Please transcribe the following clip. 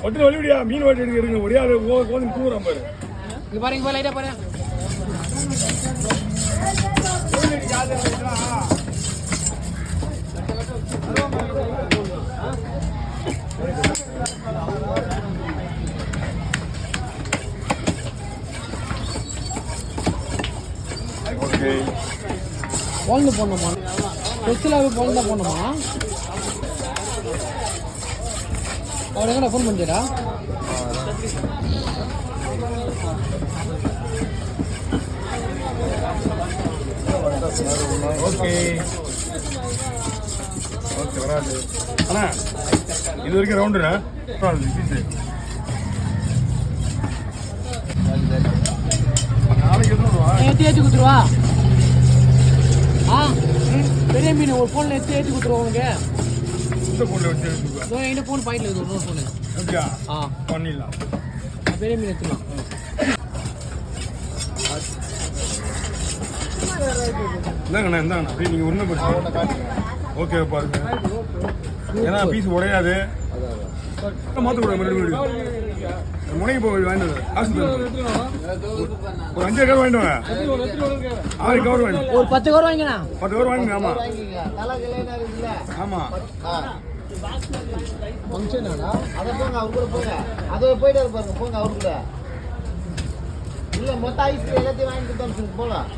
ஒட்டு வழிபடியா மீன் வாட்டி எடுக்க ஒடியாது கோதும் தூரம் பாரு. இங்க பாருங்க போய் லைட்டா பாரு. ஓகே போல்ந்து போடணுமா? ஸ்பெஷலாகவே போல்ந்து தான் போடணுமா? அவர் எங்கடா ஃபோன் பண்ணிட்டா? ஓகே ஓகே வராது அண்ணா. இது வரைக்கும் ரவுண்டுண்ணா நாளைக்கு ஏற்றி கொடுத்துருவா. ஆ பெரிய மீன் ஒரு ஃபோனில் ஏற்றி கொடுத்துருவோம் உனக்கு. இந்த ஃபோனில் வச்சு என்கிட்ட ஃபோன் பாயிண்டில் இருக்குது இன்னொரு ஃபோனு. அப்படியா? ஆ பண்ணிடலாம். பெரிய மீன் எடுத்துக்கலாம். இந்தாங்கண்ணா இந்தாங்கண்ணா அப்படி நீங்கள் ஒன்றும் பிரச்சனை. ஓகே பாருங்க, ஏன்னா பீஸ் உடையாது. மாற்றக்கூடாது மறுபடியும் முனைக்கு போய் வாங்கிட்டு காசு ஒரு 5 கவர் வாங்கிட்டு வாங்க. 6 கவர் வாங்கி ஒரு 10 கவர் வாங்கினா 10 கவர் வாங்குங்க. ஆமாம் ஆமாம் ஃபங்க்ஷனாடா அதை போங்க, அவர் கூட போங்க. அதை போயிட்டு பாருங்க, போங்க அவர் கூட. இல்லை மொத்த ஐஸ் எல்லாத்தையும் வாங்கி கொடுத்தா போகலாம்.